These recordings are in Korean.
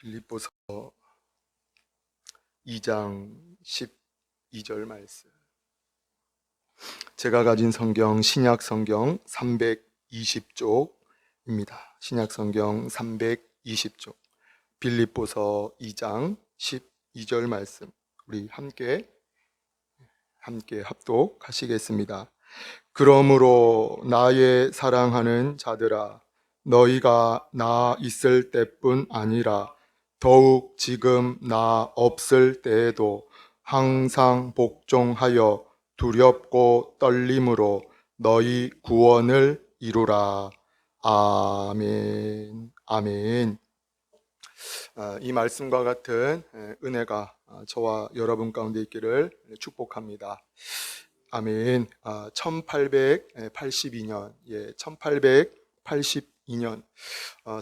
빌립보서 2장 12절 말씀. 제가 가진 성경 신약 성경 320쪽입니다. 신약 성경 320쪽. 빌립보서 2장 12절 말씀. 우리 함께 합독하시겠습니다. 그러므로 나의 사랑하는 자들아, 너희가 나 있을 때뿐 아니라 더욱 지금 나 없을 때에도 항상 복종하여 두렵고 떨림으로 너희 구원을 이루라. 아멘. 아멘. 이 말씀과 같은 은혜가 저와 여러분 가운데 있기를 축복합니다. 아멘. 1882년, 1882년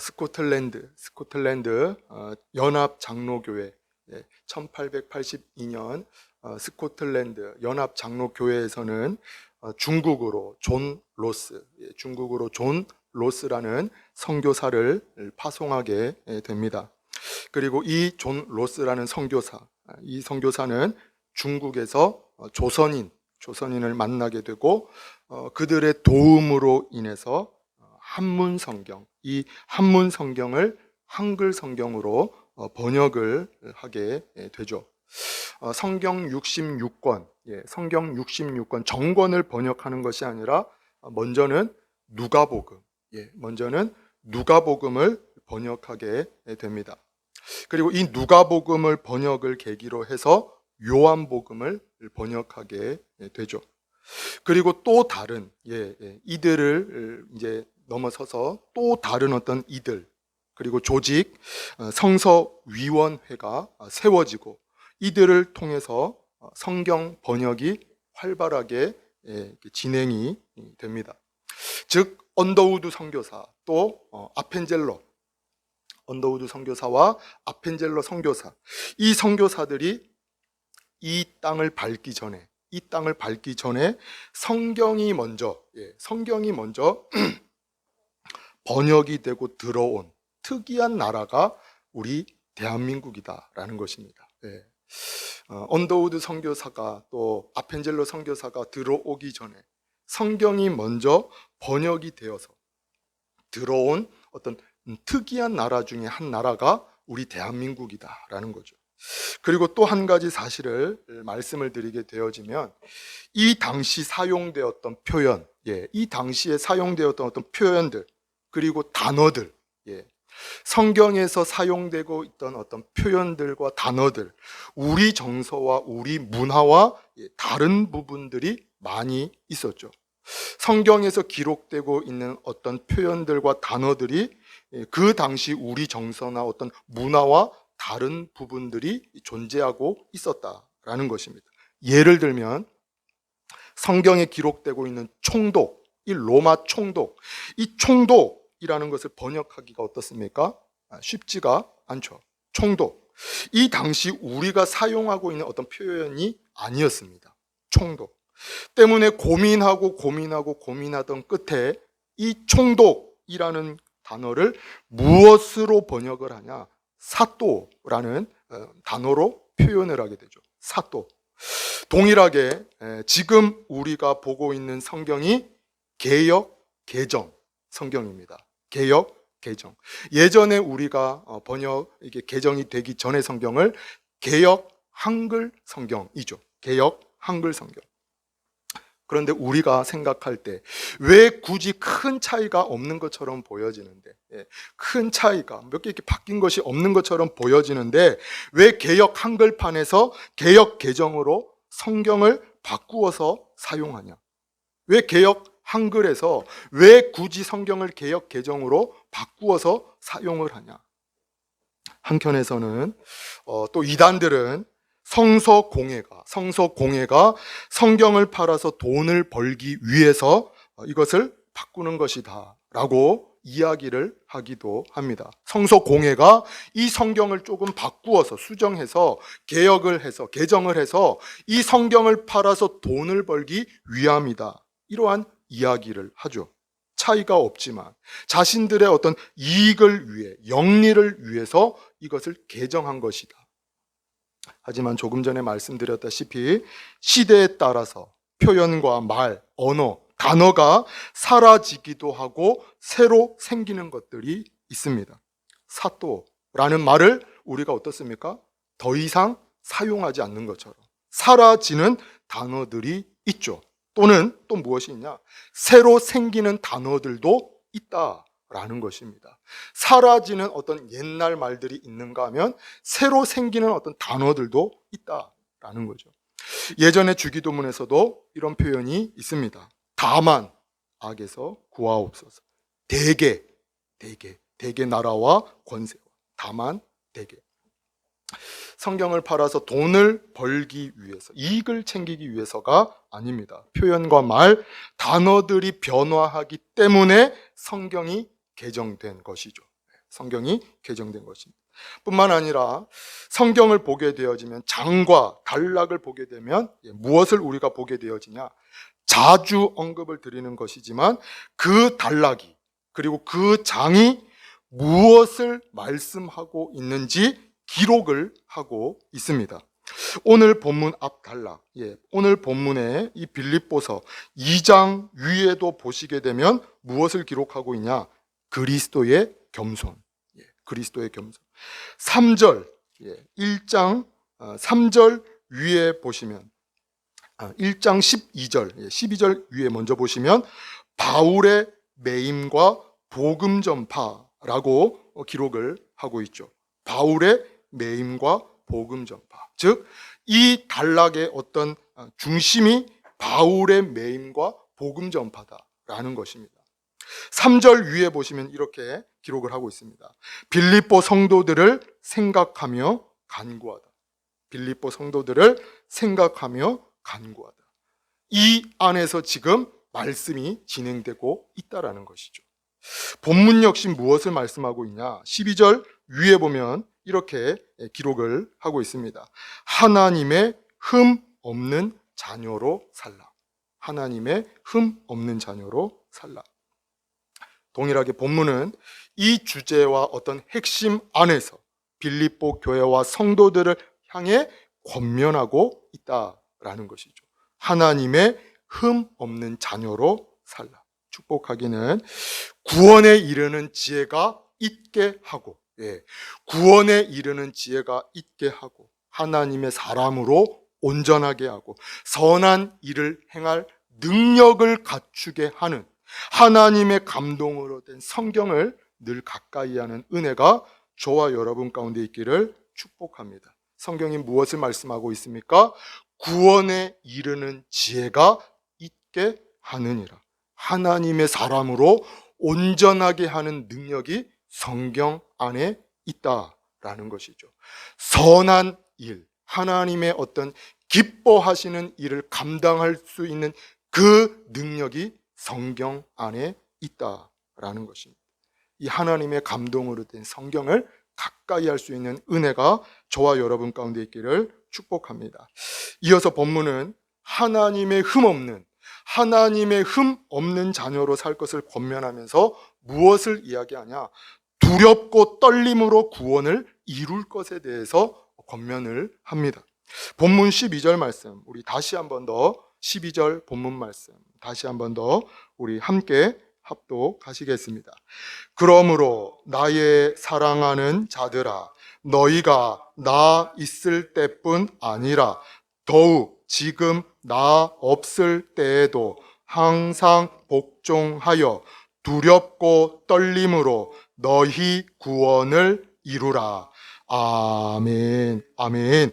스코틀랜드 연합 장로교회, 1882년 스코틀랜드 연합 장로교회에서는 중국으로 존 로스라는 선교사를 파송하게 됩니다. 그리고 이 존 로스라는 이 선교사는 중국에서 조선인을 만나게 되고 그들의 도움으로 인해서 이 한문 성경을 한글 성경으로 번역을 하게 되죠. 성경 66권 정권을 번역하는 것이 아니라 먼저는 누가복음을 번역하게 됩니다. 그리고 이 누가복음을 번역을 계기로 해서 요한복음을 번역하게 되죠. 그리고 또 다른 이들을 이제 넘어서서 또 다른 어떤 이들, 그리고 조직, 성서위원회가 세워지고 이들을 통해서 성경 번역이 활발하게 진행이 됩니다. 즉 언더우드 선교사, 또 언더우드 선교사와 아펜젤러 선교사, 이 선교사들이 이 땅을 밟기 전에 성경이 먼저 번역이 되고 들어온 특이한 나라가 우리 대한민국이다라는 것입니다. 언더우드 선교사가 또 아펜젤러 선교사가 들어오기 전에 성경이 먼저 번역이 되어서 들어온 어떤 특이한 나라 중에 한 나라가 우리 대한민국이다라는 거죠. 그리고 또 한 가지 사실을 말씀을 드리게 되어지면 이 당시 사용되었던 표현, 이 당시에 사용되었던 어떤 표현들, 그리고 단어들, 성경에서 사용되고 있던 어떤 표현들과 단어들, 우리 정서와 우리 문화와 다른 부분들이 많이 있었죠. 성경에서 기록되고 있는 어떤 표현들과 단어들이 그 당시 우리 정서나 어떤 문화와 다른 부분들이 존재하고 있었다라는 것입니다. 예를 들면 성경에 기록되고 있는 총독, 이 로마 총독, 이 총독이라는 것을 번역하기가 어떻습니까? 쉽지가 않죠. 총독, 이 당시 우리가 사용하고 있는 어떤 표현이 아니었습니다. 총독 때문에 고민하던 끝에 이 총독이라는 단어를 무엇으로 번역을 하냐? 사또라는 단어로 표현을 하게 되죠. 사또. 동일하게 지금 우리가 보고 있는 성경이 개역 개정 성경입니다. 개역 개정. 예전에 우리가 이게 개정이 되기 전의 성경을 개역 한글 성경이죠. 개역 한글 성경. 그런데 우리가 생각할 때 왜 굳이 큰 차이가 없는 것처럼 보여지는데, 큰 차이가 몇 개 이렇게 바뀐 것이 없는 것처럼 보여지는데 왜 개역 한글판에서 개역 개정으로 성경을 바꾸어서 사용하냐? 왜 개역 한글에서 왜 굳이 성경을 개역 개정으로 바꾸어서 사용을 하냐? 한편에서는 또 이단들은 성서공회가 성경을 팔아서 돈을 벌기 위해서 이것을 바꾸는 것이다 라고 이야기를 하기도 합니다. 성서공회가 이 성경을 조금 바꾸어서 수정해서 개정을 해서 이 성경을 팔아서 돈을 벌기 위함이다, 이러한 이야기를 하죠. 차이가 없지만 자신들의 어떤 이익을 위해, 영리를 위해서 이것을 개정한 것이다. 하지만 조금 전에 말씀드렸다시피 시대에 따라서 표현과 말, 언어, 단어가 사라지기도 하고 새로 생기는 것들이 있습니다. 사또라는 말을 우리가 어떻습니까? 더 이상 사용하지 않는 것처럼 사라지는 단어들이 있죠. 또는 또 무엇이 있냐? 새로 생기는 단어들도 있다라는 것입니다. 사라지는 어떤 옛날 말들이 있는가 하면 새로 생기는 어떤 단어들도 있다라는 거죠. 예전에 주기도문에서도 이런 표현이 있습니다. 다만 악에서 구하옵소서. 대개 나라와 권세와 다만 대개. 성경을 팔아서 돈을 벌기 위해서, 이익을 챙기기 위해서가 아닙니다. 표현과 말, 단어들이 변화하기 때문에 성경이 개정된 것이죠. 성경이 개정된 것입니다. 뿐만 아니라 성경을 보게 되어지면, 장과 단락을 보게 되면 무엇을 우리가 보게 되어지냐? 자주 언급을 드리는 것이지만 그 단락이, 그리고 그 장이 무엇을 말씀하고 있는지 기록을 하고 있습니다. 오늘 본문 앞 단락, 오늘 본문의 이 빌립보서 2장 위에도 보시게 되면 무엇을 기록하고 있냐? 그리스도의 겸손. 그리스도의 겸손. 3절, 1장 3절 위에 보시면 1장 12절, 12절 위에 먼저 보시면 바울의 매임과 복음 전파라고 기록을 하고 있죠. 바울의 매임과 복음 전파. 즉, 이 단락의 어떤 중심이 바울의 매임과 복음 전파다라는 것입니다. 3절 위에 보시면 이렇게 기록을 하고 있습니다. 빌립보 성도들을 생각하며 간구하다. 빌립보 성도들을 생각하며 간구하다. 이 안에서 지금 말씀이 진행되고 있다라는 것이죠. 본문 역시 무엇을 말씀하고 있냐? 12절 위에 보면 이렇게 기록을 하고 있습니다. 하나님의 흠 없는 자녀로 살라. 하나님의 흠 없는 자녀로 살라. 동일하게 본문은 이 주제와 어떤 핵심 안에서 빌립보 교회와 성도들을 향해 권면하고 있다라는 것이죠. 하나님의 흠 없는 자녀로 살라. 축복하기는 구원에 이르는 지혜가 있게 하고, 구원에 이르는 지혜가 있게 하고, 하나님의 사람으로 온전하게 하고 선한 일을 행할 능력을 갖추게 하는 하나님의 감동으로 된 성경을 늘 가까이 하는 은혜가 저와 여러분 가운데 있기를 축복합니다. 성경이 무엇을 말씀하고 있습니까? 구원에 이르는 지혜가 있게 하느니라. 하나님의 사람으로 온전하게 하는 능력이 성경 안에 있다라는 것이죠. 선한 일, 하나님의 어떤 기뻐하시는 일을 감당할 수 있는 그 능력이 성경 안에 있다라는 것입니다. 이 하나님의 감동으로 된 성경을 가까이 할 수 있는 은혜가 저와 여러분 가운데 있기를 축복합니다. 이어서 본문은 하나님의 흠 없는 자녀로 살 것을 권면하면서 무엇을 이야기하냐? 두렵고 떨림으로 구원을 이룰 것에 대해서 권면을 합니다. 본문 12절 말씀, 우리 다시 한번 더 12절 본문 말씀 다시 한번 더 우리 함께 합독하시겠습니다. 그러므로 나의 사랑하는 자들아, 너희가 나 있을 때뿐 아니라 더욱 지금 나 없을 때에도 항상 복종하여 두렵고 떨림으로 너희 구원을 이루라. 아멘. 아멘.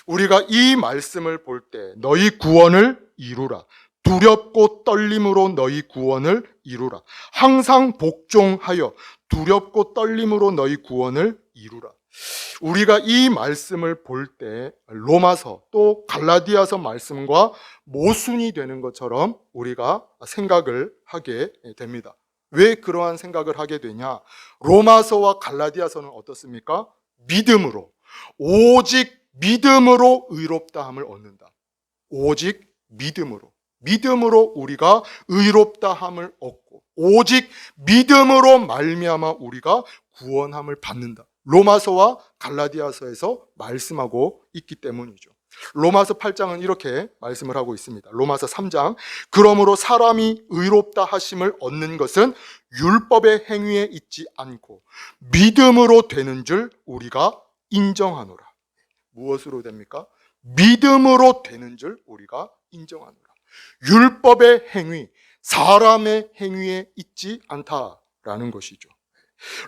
우리가 이 말씀을 볼 때 너희 구원을 이루라. 두렵고 떨림으로 너희 구원을 이루라. 항상 복종하여 두렵고 떨림으로 너희 구원을 이루라. 우리가 이 말씀을 볼 때 로마서 또 갈라디아서 말씀과 모순이 되는 것처럼 우리가 생각을 하게 됩니다. 왜 그러한 생각을 하게 되냐? 로마서와 갈라디아서는 어떻습니까? 믿음으로, 오직 믿음으로 의롭다함을 얻는다. 오직 믿음으로 믿음으로 우리가 의롭다함을 얻고 오직 믿음으로 말미암아 우리가 구원함을 받는다. 로마서와 갈라디아서에서 말씀하고 있기 때문이죠. 로마서 8장은 이렇게 말씀을 하고 있습니다. 로마서 3장, 그러므로 사람이 의롭다 하심을 얻는 것은 율법의 행위에 있지 않고 믿음으로 되는 줄 우리가 인정하노라. 무엇으로 됩니까? 믿음으로 되는 줄 우리가 인정하노라. 율법의 행위, 사람의 행위에 있지 않다라는 것이죠.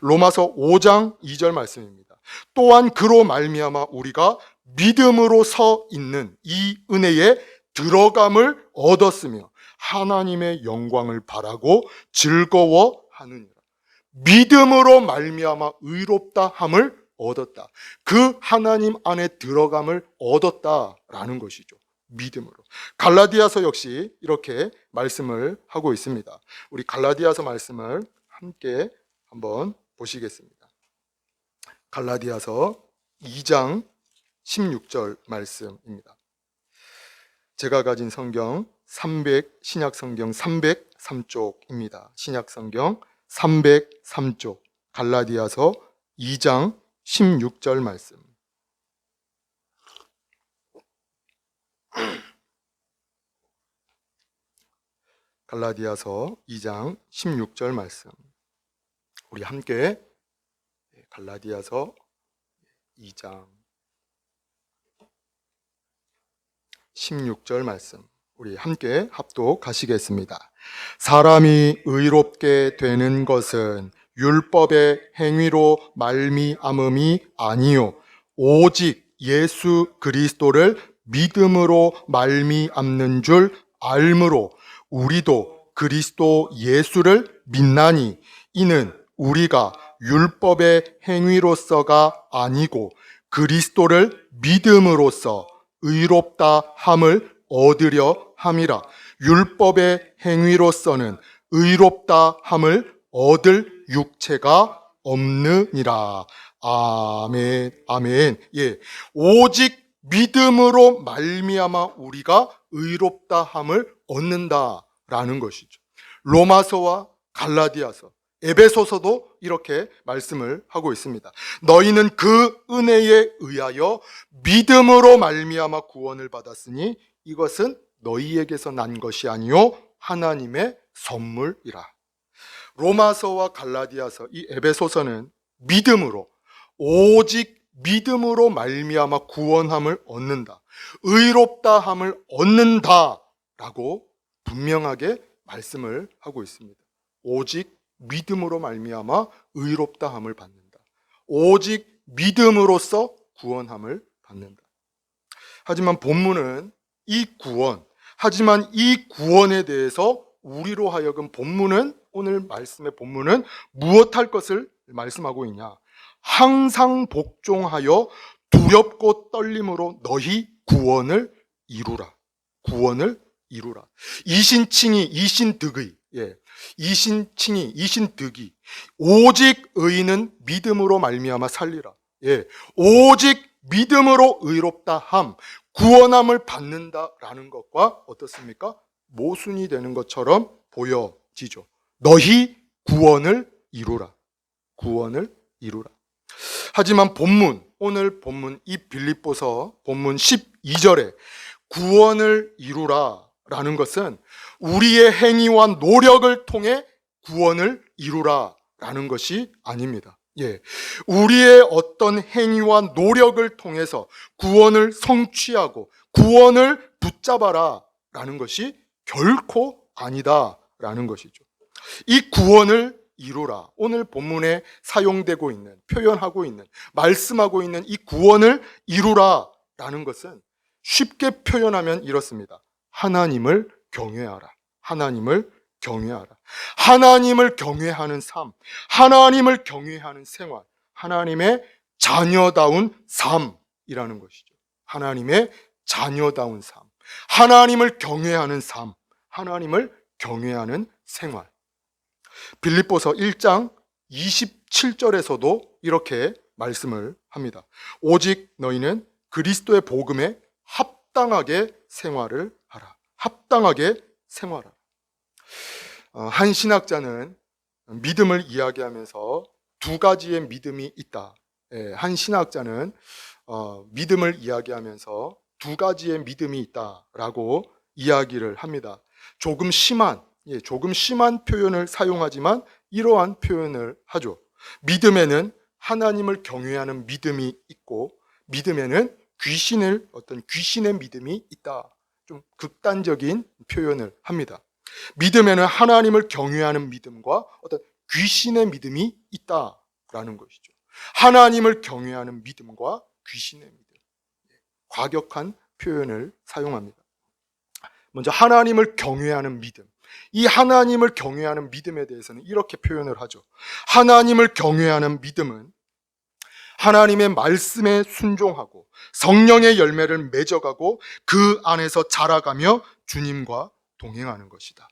로마서 5장 2절 말씀입니다. 또한 그로 말미암아 우리가 믿음으로 서 있는 이 은혜에 들어감을 얻었으며 하나님의 영광을 바라고 즐거워하느니라. 믿음으로 말미암아 의롭다 함을 얻었다. 그 하나님 안에 들어감을 얻었다라는 것이죠. 믿음으로. 갈라디아서 역시 이렇게 말씀을 하고 있습니다. 우리 갈라디아서 말씀을 함께 한번 보시겠습니다. 갈라디아서 2장 16절 말씀입니다. 제가 가진 성경 신약 성경 303쪽입니다. 신약 성경 303쪽 갈라디아서 2장 16절 말씀. 갈라디아서 2장 16절 말씀. 우리 함께 갈라디아서 2장 16절 말씀 우리 함께 합독하시겠습니다. 사람이 의롭게 되는 것은 율법의 행위로 말미암음이 아니요 오직 예수 그리스도를 믿음으로 말미암는 줄 알므로 우리도 그리스도 예수를 믿나니 이는 우리가 율법의 행위로서가 아니고 그리스도를 믿음으로써 의롭다 함을 얻으려 함이라. 율법의 행위로서는 의롭다 함을 얻을 육체가 없느니라. 아멘. 아멘. 예. 오직 믿음으로 말미암아 우리가 의롭다 함을 얻는다라는 것이죠. 로마서와 갈라디아서, 에베소서도 이렇게 말씀을 하고 있습니다. 너희는 그 은혜에 의하여 믿음으로 말미암아 구원을 받았으니 이것은 너희에게서 난 것이 아니요 하나님의 선물이라. 로마서와 갈라디아서, 이 에베소서는 믿음으로, 오직 믿음으로 말미암아 구원함을 얻는다, 의롭다함을 얻는다라고 분명하게 말씀을 하고 있습니다. 오직 믿음으로 말미암아 의롭다함을 받는다. 오직 믿음으로써 구원함을 받는다. 하지만 본문은 이 구원에 대해서 우리로 하여금 오늘 말씀의 본문은 무엇할 것을 말씀하고 있냐? 항상 복종하여 두렵고 떨림으로 너희 구원을 이루라. 구원을 이루라. 이신칭이 이신득의, 이신득이 오직 의인은 믿음으로 말미암아 살리라. 오직 믿음으로 의롭다 함, 구원함을 받는다라는 것과 어떻습니까? 모순이 되는 것처럼 보여지죠. 너희 구원을 이루라. 구원을 이루라. 하지만 오늘 본문 이 빌립보서 본문 12절에 구원을 이루라 라는 것은 우리의 행위와 노력을 통해 구원을 이루라 라는 것이 아닙니다. 우리의 어떤 행위와 노력을 통해서 구원을 성취하고 구원을 붙잡아라 라는 것이 결코 아니다 라는 것이죠. 이 구원을 이루라, 오늘 본문에 사용되고 있는, 표현하고 있는, 말씀하고 있는 이 구원을 이루라 라는 것은 쉽게 표현하면 이렇습니다. 하나님을 경외하라. 하나님을 경외하라. 하나님을 경외하는 삶, 하나님을 경외하는 생활, 하나님의 자녀다운 삶이라는 것이죠. 하나님의 자녀다운 삶, 하나님을 경외하는 삶, 하나님을 경외하는 생활. 빌립보서 1장 27절에서도 이렇게 말씀을 합니다. 오직 너희는 그리스도의 복음에 합당하게 생활을 하라. 합당하게 생활하라. 한 신학자는 믿음을 이야기하면서 두 가지의 믿음이 있다. 한 신학자는 믿음을 이야기하면서 두 가지의 믿음이 있다라고 이야기를 합니다. 조금 심한 표현을 사용하지만 이러한 표현을 하죠. 믿음에는 하나님을 경외하는 믿음이 있고, 믿음에는 귀신의 믿음이 있다. 좀 극단적인 표현을 합니다. 믿음에는 하나님을 경외하는 믿음과 어떤 귀신의 믿음이 있다라는 것이죠. 하나님을 경외하는 믿음과 귀신의 믿음. 과격한 표현을 사용합니다. 먼저 하나님을 경외하는 믿음. 이 하나님을 경외하는 믿음에 대해서는 이렇게 표현을 하죠. 하나님을 경외하는 믿음은 하나님의 말씀에 순종하고 성령의 열매를 맺어가고 그 안에서 자라가며 주님과 동행하는 것이다.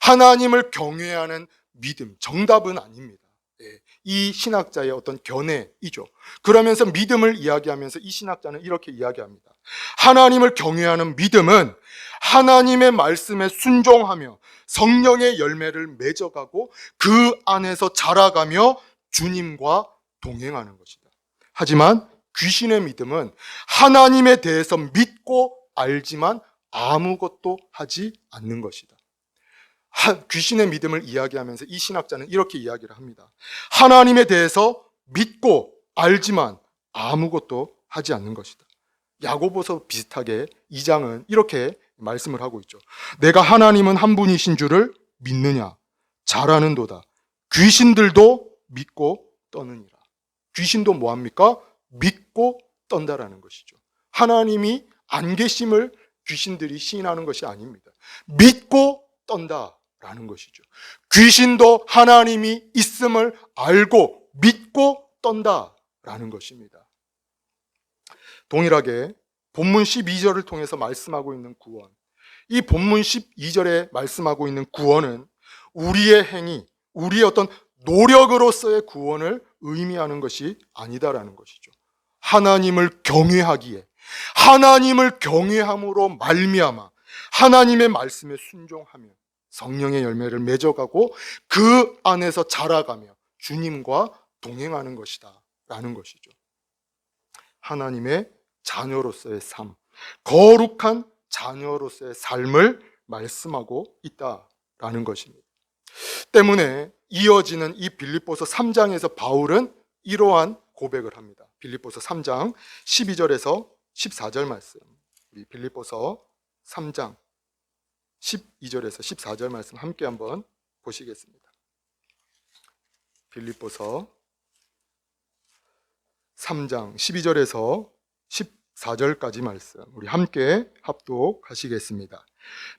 하나님을 경외하는 믿음, 정답은 아닙니다. 이 신학자의 어떤 견해이죠. 그러면서 믿음을 이야기하면서 이 신학자는 이렇게 이야기합니다. 하나님을 경외하는 믿음은 하나님의 말씀에 순종하며 성령의 열매를 맺어가고 그 안에서 자라가며 주님과 동행하는 것이다. 하지만 귀신의 믿음은 하나님에 대해서 믿고 알지만 아무것도 하지 않는 것이다. 귀신의 믿음을 이야기하면서 이 신학자는 이렇게 이야기를 합니다. 하나님에 대해서 믿고 알지만 아무것도 하지 않는 것이다. 야고보서 비슷하게 2장은 이렇게 말씀을 하고 있죠. 내가 하나님은 한 분이신 줄을 믿느냐? 잘하는도다. 귀신들도 믿고 떠느니라. 귀신도 뭐합니까? 믿고 떤다라는 것이죠. 하나님이 안 계심을 귀신들이 시인하는 것이 아닙니다. 믿고 떤다라는 것이죠. 귀신도 하나님이 있음을 알고 믿고 떤다라는 것입니다. 동일하게 본문 12절을 통해서 말씀하고 있는 구원, 이 본문 12절에 말씀하고 있는 구원은 우리의 행위, 우리의 어떤 노력으로서의 구원을 의미하는 것이 아니다라는 것이죠. 하나님을 경외하기에, 하나님을 경외함으로 말미암아 하나님의 말씀에 순종하며 성령의 열매를 맺어가고 그 안에서 자라가며 주님과 동행하는 것이다 라는 것이죠. 하나님의 자녀로서의 삶, 거룩한 자녀로서의 삶을 말씀하고 있다라는 것입니다. 때문에 이어지는 이 빌립보서 3장에서 바울은 이러한 고백을 합니다. 빌립보서 3장 12절에서 14절 말씀. 우리 빌립보서 3장 12절에서 14절 말씀 함께 한번 보시겠습니다. 빌립보서 3장 12절에서 14절까지 말씀 우리 함께 합독하시겠습니다.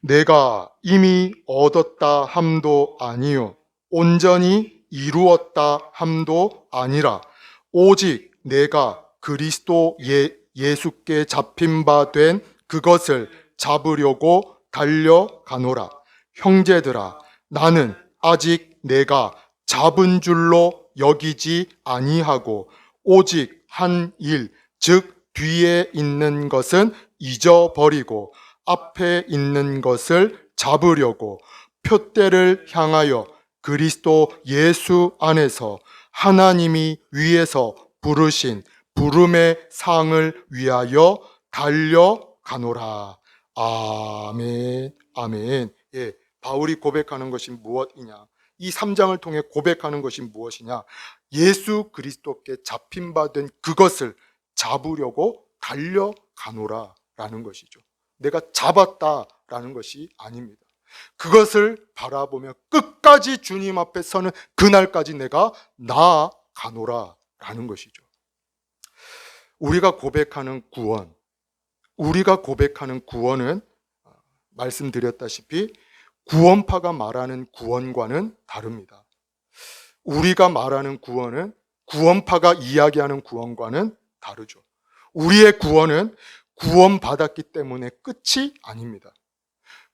내가 이미 얻었다 함도 아니요 온전히 이루었다 함도 아니라 오직 내가 그리스도 예수께 잡힌 바 된 그것을 잡으려고 달려가노라. 형제들아, 나는 아직 내가 잡은 줄로 여기지 아니하고 오직 한 일, 즉 뒤에 있는 것은 잊어버리고 앞에 있는 것을 잡으려고 표대를 향하여 그리스도 예수 안에서 하나님이 위에서 부르신 부름의 상을 위하여 달려가노라. 아멘, 아멘. 바울이 고백하는 것이 무엇이냐? 이 3장을 통해 고백하는 것이 무엇이냐? 예수 그리스도께 잡힌 바 된 그것을 잡으려고 달려가노라 라는 것이죠. 내가 잡았다라는 것이 아닙니다. 그것을 바라보며 끝까지 주님 앞에 서는 그날까지 내가 나아가노라 라는 것이죠. 우리가 고백하는 구원은 말씀드렸다시피 구원파가 말하는 구원과는 다릅니다. 우리가 말하는 구원은 구원파가 이야기하는 구원과는 다르죠. 우리의 구원은 구원받았기 때문에 끝이 아닙니다.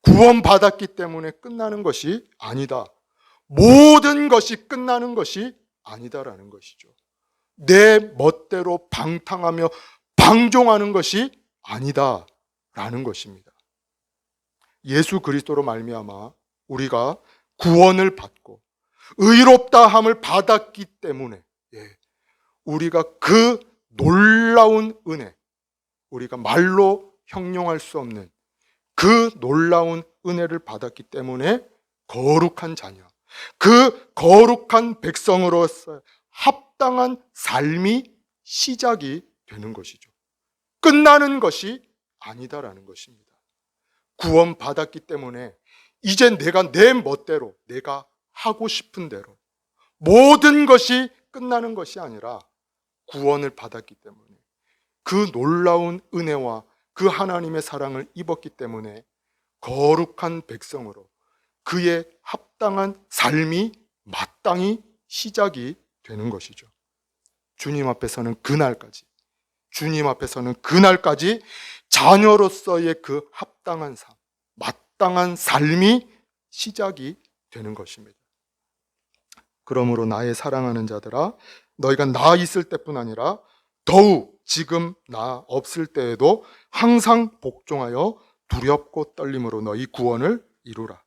구원받았기 때문에 끝나는 것이 아니다. 모든 것이 끝나는 것이 아니다라는 것이죠. 내 멋대로 방탕하며 방종하는 것이 아니다라는 것입니다. 예수 그리스도로 말미암아 우리가 구원을 받고 의롭다함을 받았기 때문에 우리가 그 놀라운 은혜, 우리가 말로 형용할 수 없는 그 놀라운 은혜를 받았기 때문에 거룩한 자녀, 그 거룩한 백성으로서 합당한 삶이 시작이 되는 것이죠. 끝나는 것이 아니다라는 것입니다. 구원 받았기 때문에 이제 내가 내 멋대로, 내가 하고 싶은 대로 모든 것이 끝나는 것이 아니라 구원을 받았기 때문에 그 놀라운 은혜와 그 하나님의 사랑을 입었기 때문에 거룩한 백성으로 그의 합당한 삶이 마땅히 시작이 되는 것이죠. 주님 앞에서는 그날까지, 주님 앞에서는 그날까지 자녀로서의 그 합당한 삶, 마땅한 삶이 시작이 되는 것입니다. 그러므로 나의 사랑하는 자들아, 너희가 나 있을 때뿐 아니라 더욱 지금 나 없을 때에도 항상 복종하여 두렵고 떨림으로 너희 구원을 이루라.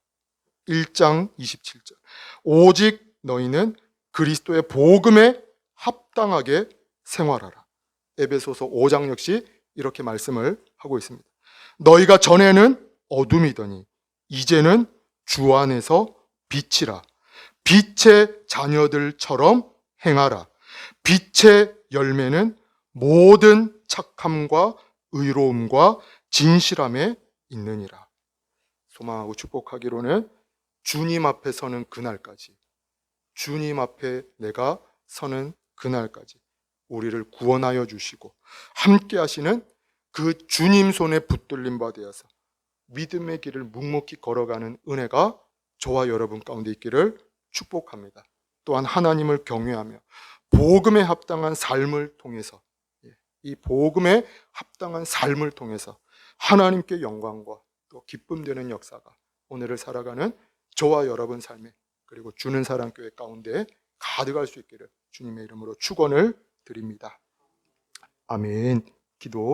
1장 27절. 오직 너희는 그리스도의 복음에 합당하게 생활하라. 에베소서 5장 역시 이렇게 말씀을 하고 있습니다. 너희가 전에는 어둠이더니 이제는 주 안에서 빛이라. 빛의 자녀들처럼 행하라. 빛의 열매는 모든 착함과 의로움과 진실함에 있느니라. 소망하고 축복하기로는 주님 앞에 서는 그날까지, 주님 앞에 내가 서는 그날까지 우리를 구원하여 주시고 함께 하시는 그 주님 손에 붙들림 바 되어서 믿음의 길을 묵묵히 걸어가는 은혜가 저와 여러분 가운데 있기를 축복합니다. 또한 하나님을 경외하며 복음에 합당한 삶을 통해서, 이 복음에 합당한 삶을 통해서 하나님께 영광과 또 기쁨 되는 역사가 오늘을 살아가는 저와 여러분 삶에, 그리고 주는 사랑 교회 가운데 가득할 수 있기를 주님의 이름으로 축원을 드립니다. 아멘. 기도